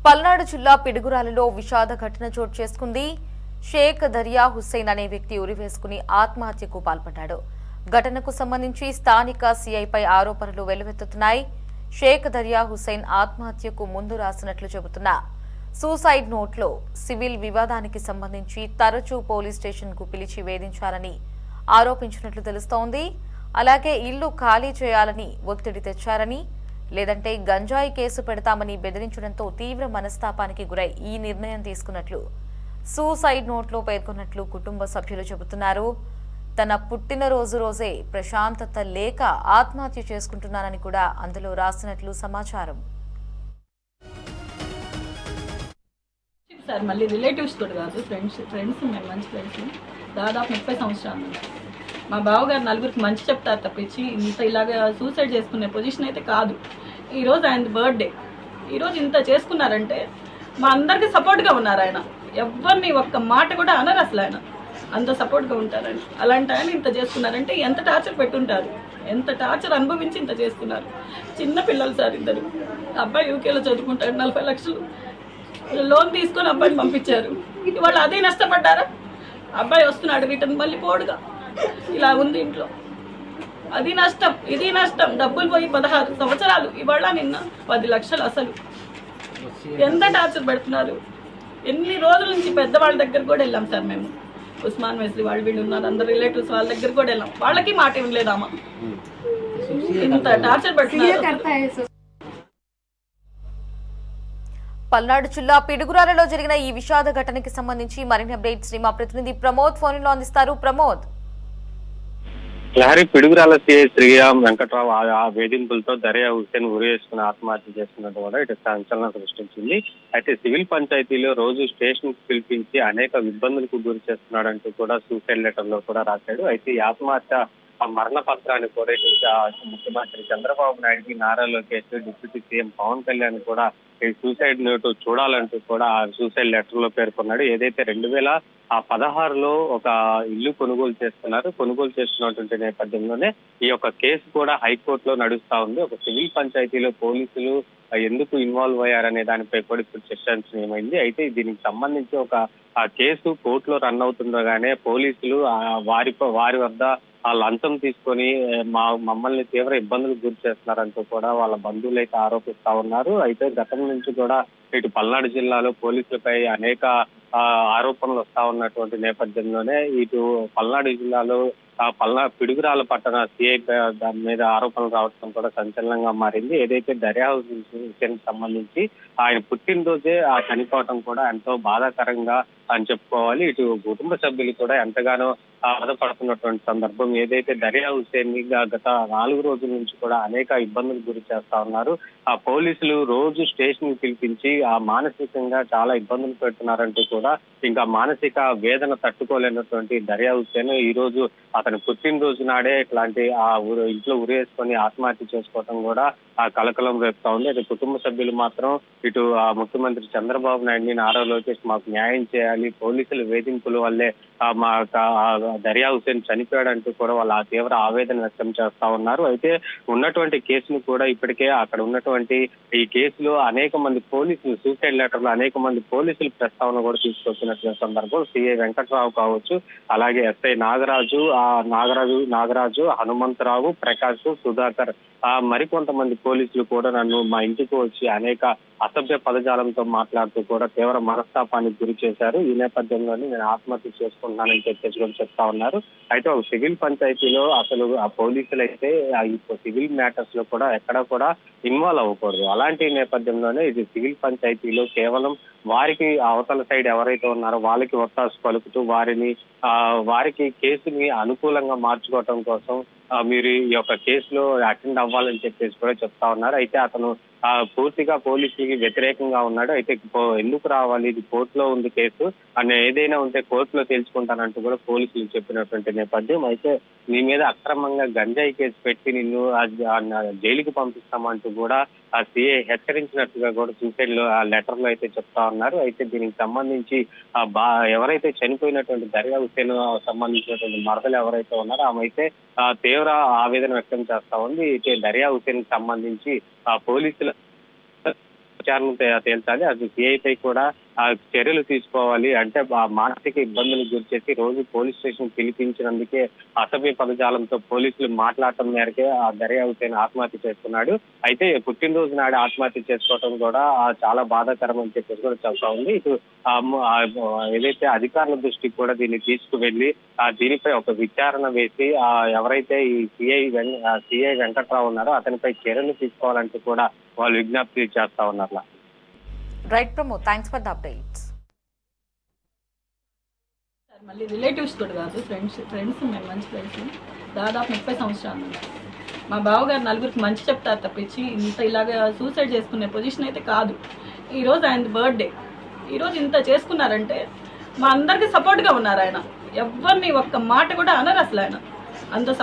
పల్నాడు జిల్లా పిడుగురాలలో విషాద ఘటన చోటు చేసుకుంది. షేక్ దరియా హుస్సేన్ అనే వ్యక్తి ఉరివేసుకుని ఆత్మహత్యకు పాల్పడ్డాడు. ఘటనకు సంబంధించి స్థానిక సీఐపై ఆరోపణలు వెల్లువెత్తుతున్నాయి. షేక్ దరియా హుస్సేన్ ఆత్మహత్యకు ముందు రాసినట్లు చెబుతున్న సూసైడ్ నోట్లో సివిల్ వివాదానికి సంబంధించి తరచూ పోలీస్ స్టేషన్కు పిలిచి వేధించారని ఆరోపించినట్లు తెలుస్తోంది. అలాగే ఇల్లు ఖాళీ చేయాలని ఒత్తిడి తెచ్చారని, లేదంటే గంజాయి కేసు పెడతామని బెదిరించడంతో తీవ్ర మనస్తాపానికి గురై ఈ నిర్ణయం తీసుకున్నట్లు సూసైడ్ నోట్లో పేర్కొన్నట్లు కుటుంబ సభ్యులు చెబుతున్నారు. తన పుట్టినరోజు రోజే ప్రశాంతత లేక ఆత్మహత్య చేసుకుంటున్నానని కూడా అందులో రాసినట్లు సమాచారం. సార్ మళ్ళీ రిలేటివ్స్ తోటి కాదు, ఫ్రెండ్స్ మేము మంచి ఫ్రెండ్స్. దాదాపు 30 సంవత్సరాల నుంచి మా బావగారు నలుగురికి మంచి చెప్తారు తప్పించి ఇంత ఇలాగ సూసైడ్ చేసుకునే పొజిషన్ అయితే కాదు. ఈరోజు ఆయన బర్త్డే, ఈరోజు ఇంత చేసుకున్నారంటే మా అందరికీ సపోర్ట్గా ఉన్నారు. ఆయన ఎవరిని ఒక్క మాట కూడా అనరు అసలు. ఆయన అంత సపోర్ట్గా ఉంటారని. అలాంటి ఆయన ఇంత చేసుకున్నారంటే ఎంత టార్చర్ పెట్టుంటారు, ఎంత టార్చర్ అనుభవించి ఇంత చేసుకున్నారు. చిన్న పిల్లలు సార్, ఇద్దరు. అబ్బాయి యూకేలో చదువుకుంటారు. 40 లక్షలు లోన్ తీసుకొని అబ్బాయిని పంపించారు. వాళ్ళు అదే నష్టపడ్డారా? అబ్బాయి వస్తున్నాడు, రిటర్న్ మళ్ళీ పోడుగా. ఇలా ఉంది ఇంట్లో. అది నష్టం, ఇది నష్టం. డబ్బులు పోయి 16 సంవత్సరాలు, ఇవాళ నిన్న 10 లక్షలు. అసలు ఎంత టార్చర్ పెడుతున్నారు. ఎన్ని రోజుల నుంచి పెద్దవాళ్ళ దగ్గర కూడా వెళ్ళాం సార్ మేము. ఉస్మాన్ మేస్త్రి వాళ్ళు వీళ్ళు ఉన్నారు, అందరు రిలేటివ్స్ వాళ్ళ దగ్గర కూడా వెళ్ళాం. వాళ్ళకి మాట ఇవ్వలేదామా? ఇంత టార్చర్ పెడుతున్నారు. పల్నాడు జిల్లా పిడుగురాలలో జరిగిన ఈ విషాద ఘటనకి సంబంధించి మరిన్ని అప్డేట్స్ మా ప్రతినిధి ప్రమోద్ ఫోన్ లో అందిస్తారు. ప్రమోద్, లహరి పిడుగురాల సిఐ శ్రీరామ్ వెంకట్రావు ఆ వేధింపులతో దరియా హుస్సేన్ ఉరి వేసుకుని ఆత్మహత్య చేసుకున్నట్టు కూడా ఇటు సంచలనం సృష్టించింది. అయితే సివిల్ పంచాయతీలో రోజు స్టేషన్ కు పిలిపించి అనేక ఇబ్బందులకు గురి చేస్తున్నాడంటూ కూడా సూసైడ్ లెటర్ లో కూడా రాశాడు. అయితే ఈ ఆత్మహత్య మరణ పత్రాన్ని కూడా ముఖ్యమంత్రి చంద్రబాబు నాయుడుకి, నారా లోకేష్, డిప్యూటీ సీఎం పవన్ కళ్యాణ్ కూడా ఈ సూసైడ్ నోట్ చూడాలంటూ కూడా ఆ సూసైడ్ లెటర్ లో పేర్కొన్నాడు. ఏదైతే 2016లో ఒక ఇల్లు కొనుగోలు చేస్తున్నటువంటి నేపథ్యంలోనే ఈ యొక్క కేసు కూడా హైకోర్టులో నడుస్తా ఉంది. ఒక సివిల్ పంచాయతీలో పోలీసులు ఎందుకు ఇన్వాల్వ్ అయ్యారనే దానిపై కూడా ఇప్పుడు చర్చించనీయమైంది. అయితే దీనికి సంబంధించి ఒక కేసు కోర్టులో రన్ అవుతుండగానే పోలీసులు వారి వద్ద ఆ లంచం తీసుకొని మమ్మల్ని తీవ్ర ఇబ్బందులకు గురి చేస్తున్నారంటూ కూడా వాళ్ళ బంధువులు అయితే ఆరోపిస్తా ఉన్నారు. అయితే గతం నుంచి కూడా ఇటు పల్నాడు జిల్లాలో పోలీసులపై అనేక ఆరోపణలు వస్తా ఉన్నటువంటి నేపథ్యంలోనే ఇటు పల్నాడు జిల్లాలో పిడుగురాల పట్టణ సిఐ దాని మీద ఆరోపణలు రావడం కూడా సంచలనంగా మారింది. ఏదైతే దరియా హుస్సేన్ సంబంధించి ఆయన పుట్టినరోజే చనిపోవటం కూడా ఎంతో బాధాకరంగా అని చెప్పుకోవాలి. ఇటు కుటుంబ సభ్యులు కూడా ఎంతగానో బాధపడుతున్నటువంటి సందర్భం. ఏదైతే దరియా హుస్సేన్ గత 4 రోజుల నుంచి కూడా అనేక ఇబ్బందులు గురి చేస్తా ఉన్నారు. ఆ పోలీసులు రోజు స్టేషన్ పిలిపించి మానసికంగా చాలా ఇబ్బందులు పెడుతున్నారంటూ కూడా ఇంకా మానసిక వేదన తట్టుకోలేనటువంటి దరియా హుస్సేన్ ఈ రోజు అతని పుట్టినరోజు నాడే ఇట్లాంటి ఇంట్లో ఉరేసుకొని ఆత్మహత్య చేసుకోవడం కూడా కలకలం రేపుతా ఉంది. అయితే కుటుంబ సభ్యులు మాత్రం ఇటు ముఖ్యమంత్రి చంద్రబాబు నాయుడిని, నారా లోకేష్ మాకు న్యాయం చేయాలి, పోలీసుల వేధింపుల వల్లే మా దరియా హుస్సేన్ చనిపోయాడంటూ కూడా వాళ్ళు తీవ్ర ఆవేదన వ్యక్తం చేస్తా ఉన్నారు. అయితే ఉన్నటువంటి కేసును కూడా ఇప్పటికే అక్కడ ఉన్నటువంటి ఈ కేసులో అనేక మంది పోలీసులు సూసైడ్ లెటర్లు అనేక మంది పోలీసులు ప్రస్తావన కూడా తీసుకొచ్చినటువంటి సందర్భం. సిఐ వెంకట్రావు కావచ్చు, అలాగే ఎస్ఐ నాగరాజు, హనుమంతరావు, ప్రకాష్, సుధాకర్, మరికొంతమంది పోలీసులు కూడా నన్ను మా ఇంటికి వచ్చి అనేక అసభ్య పదజాలంతో మాట్లాడుతూ కూడా తీవ్ర మనస్తాపానికి గురి చేశారు. ఈ నేపథ్యంలోనే నేను ఆత్మహత్య చేసుకుంటున్నానని చెప్పేసి కూడా చెప్తా ఉన్నారు. అయితే ఒక సివిల్ పంచాయతీలో అసలు ఆ పోలీసులు అయితే సివిల్ మ్యాటర్స్ లో కూడా ఎక్కడ కూడా ఇన్వాల్వ్ అవ్వకూడదు. అలాంటి నేపథ్యంలోనే ఇది సివిల్ పంచాయతీలో కేవలం వారికి అవతల సైడ్ ఎవరైతే ఉన్నారో వాళ్ళకి ఒత్తాసు పలుకుతూ వారికి కేసుని అనుకూలంగా మార్చుకోవటం కోసం మీరు ఈ యొక్క కేసులో అటెండ్ అవ్వాలని చెప్పేసి కూడా చెప్తా ఉన్నారు. అయితే అతను పూర్తిగా పోలీసుకి వ్యతిరేకంగా ఉన్నాడు. అయితే ఎందుకు రావాలి, ఇది కోర్టులో ఉంది కేసు అని ఏదైనా ఉంటే కోర్టులో తేల్చుకుంటానంటూ కూడా పోలీసులు చెప్పినటువంటి నేపథ్యం. అయితే నీ మీద అక్రమంగా గంజాయి కేసు పెట్టి నిన్ను జైలుకి పంపిస్తామంటూ కూడా ఆ సిఐ హెచ్చరించినట్టుగా కూడా సూసైడ్ లో ఆ లెటర్ లో అయితే చెప్తా ఉన్నారు. అయితే దీనికి సంబంధించి ఎవరైతే చనిపోయినటువంటి దరియా హుస్సేన్ సంబంధించినటువంటి మరదలు ఎవరైతే ఉన్నారో ఆమె అయితే తీవ్ర ఆవేదన వ్యక్తం చేస్తా ఉంది. అయితే దరియా హుస్సేన్ కి సంబంధించి పోలీసుల విచారణ తేల్చాలి. అది సిఐపై కూడా చర్యలు తీసుకోవాలి. అంటే మానసిక ఇబ్బందులకు గురిచేసి రోజు పోలీస్ స్టేషన్ పిలిపించినందుకే అసభ్య పదజాలంతో పోలీసులు మాట్లాడటం మేరకే ఆ దర్యా హుసేన్ ఆత్మహత్య చేసుకున్నాడు. అయితే పుట్టినరోజు నాడు ఆత్మహత్య చేసుకోవడం కూడా చాలా బాధాకరం అని చెప్పేసి కూడా చెప్తా ఉంది. ఇటు ఏదైతే అధికారుల దృష్టికి కూడా దీన్ని తీసుకువెళ్లి దీనిపై ఒక విచారణ వేసి ఎవరైతే ఈ సిఐ వెంకట్రావు ఉన్నారో అతనిపై చర్యలు తీసుకోవాలంటూ కూడా వాళ్ళు విజ్ఞప్తి చేస్తా ఉన్నారు. Right Pramod, thanks for the updates. మళ్ళీ రిలేటివ్స్ కూడా కాదు, ఫ్రెండ్స్ మేము మంచి ఫ్రెండ్స్. దాదాపు 30 సంవత్సరాల నుంచి మా బావగారు నలుగురికి మంచి చెప్తారు తప్పించి ఇంత ఇలాగ సూసైడ్ చేసుకునే పొజిషన్ అయితే కాదు. ఈరోజు ఆయన బర్త్డే, ఈరోజు ఇంత చేసుకున్నారంటే మా అందరికీ సపోర్ట్గా ఉన్నారు. ఆయన ఎవరిని ఒక్క మాట కూడా అనరు అసలు. ఆయన అంత